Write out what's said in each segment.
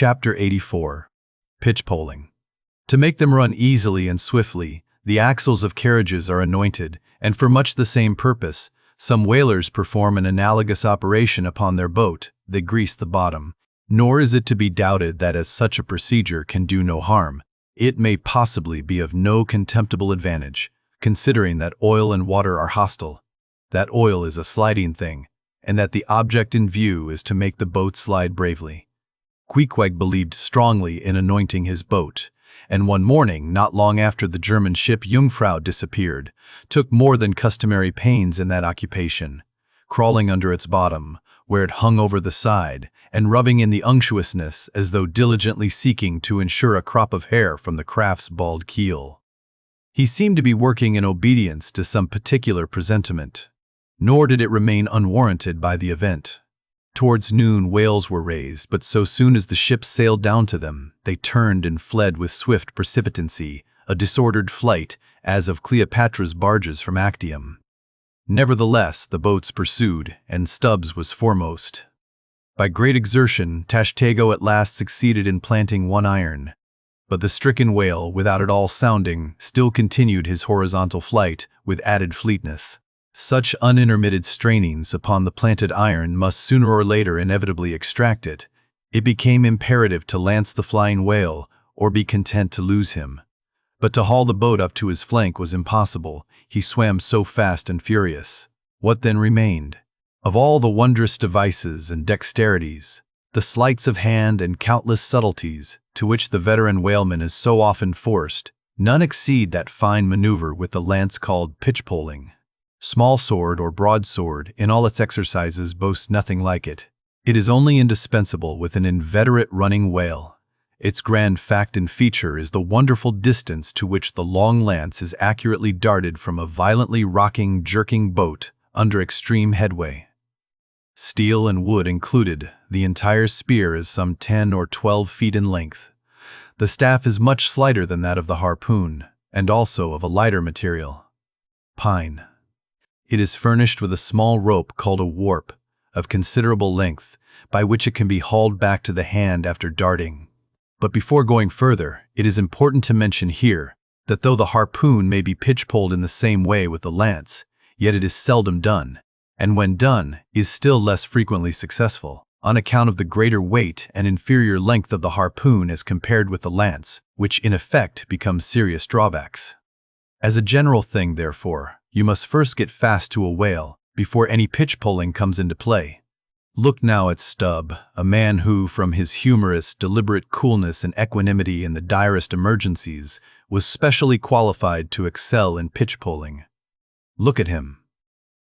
Chapter 84. Pitchpoling. To make them run easily and swiftly, the axles of carriages are anointed, and for much the same purpose, some whalers perform an analogous operation upon their boat. They grease the bottom. Nor is it to be doubted that as such a procedure can do no harm, it may possibly be of no contemptible advantage, considering that oil and water are hostile, that oil is a sliding thing, and that the object in view is to make the boat slide bravely. Queequeg believed strongly in anointing his boat, and one morning, not long after the German ship Jungfrau disappeared, took more than customary pains in that occupation, crawling under its bottom, where it hung over the side, and rubbing in the unctuousness as though diligently seeking to ensure a crop of hair from the craft's bald keel. He seemed to be working in obedience to some particular presentiment, nor did it remain unwarranted by the event. Towards noon whales were raised, but so soon as the ship sailed down to them, they turned and fled with swift precipitancy, a disordered flight, as of Cleopatra's barges from Actium. Nevertheless, the boats pursued, and Stubbs was foremost. By great exertion, Tashtego at last succeeded in planting one iron, but the stricken whale, without at all sounding, still continued his horizontal flight with added fleetness. Such unintermitted strainings upon the planted iron must sooner or later inevitably extract it. It became imperative to lance the flying whale, or be content to lose him. But to haul the boat up to his flank was impossible. He swam so fast and furious. What then remained? Of all the wondrous devices and dexterities, the sleights of hand and countless subtleties to which the veteran whaleman is so often forced, none exceed that fine maneuver with the lance called pitchpoling. Small sword or broadsword in all its exercises boasts nothing like it. It is only indispensable with an inveterate running whale. Its grand fact and feature is the wonderful distance to which the long lance is accurately darted from a violently rocking, jerking boat under extreme headway. Steel and wood included, the entire spear is some 10 or 12 feet in length. The staff is much slighter than that of the harpoon, and also of a lighter material, pine. It is furnished with a small rope called a warp, of considerable length, by which it can be hauled back to the hand after darting. But before going further, it is important to mention here that though the harpoon may be pitchpoled in the same way with the lance, yet it is seldom done, and when done, is still less frequently successful, on account of the greater weight and inferior length of the harpoon as compared with the lance, which in effect becomes serious drawbacks. As a general thing, therefore, you must first get fast to a whale before any pitchpoling comes into play. Look now at Stubb, a man who, from his humorous, deliberate coolness and equanimity in the direst emergencies, was specially qualified to excel in pitchpoling. Look at him.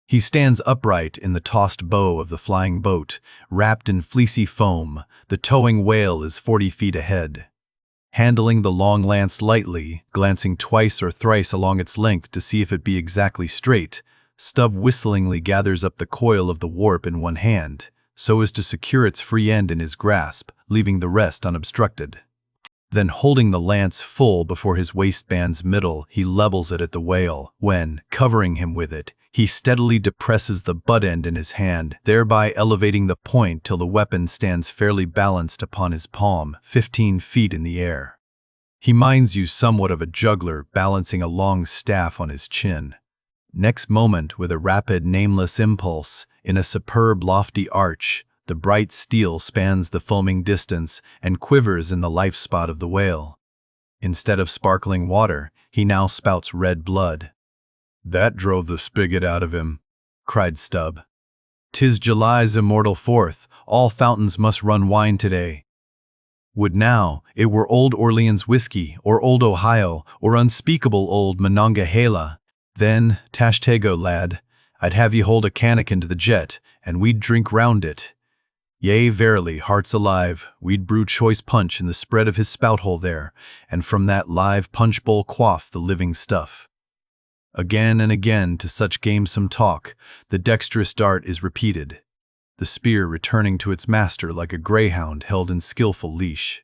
He stands upright in the tossed bow of the flying boat, wrapped in fleecy foam. The towing whale is 40 feet ahead. Handling the long lance lightly, glancing twice or thrice along its length to see if it be exactly straight, Stubb whistlingly gathers up the coil of the warp in one hand, so as to secure its free end in his grasp, leaving the rest unobstructed. Then, holding the lance full before his waistband's middle, he levels it at the whale, when, covering him with it, he steadily depresses the butt end in his hand, thereby elevating the point till the weapon stands fairly balanced upon his palm, 15 feet in the air. He minds you somewhat of a juggler balancing a long staff on his chin. Next moment, with a rapid, nameless impulse, in a superb, lofty arch, the bright steel spans the foaming distance and quivers in the life spot of the whale. Instead of sparkling water, he now spouts red blood. "That drove the spigot out of him," cried Stubb. "'Tis July's immortal 4th, all fountains must run wine today. Would now it were old Orleans whiskey, or old Ohio, or unspeakable old Monongahela. Then, Tashtego, lad, I'd have ye hold a cannikin to the jet, and we'd drink round it. Yea, verily, hearts alive, we'd brew choice punch in the spread of his spout-hole there, and from that live punch-bowl quaff the living stuff." Again and again, to such gamesome talk, the dexterous dart is repeated, the spear returning to its master like a greyhound held in skillful leash.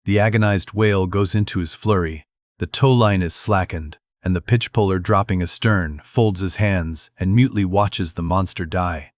The agonized whale goes into his flurry, the tow-line is slackened, and the pitchpoler, dropping astern, folds his hands and mutely watches the monster die.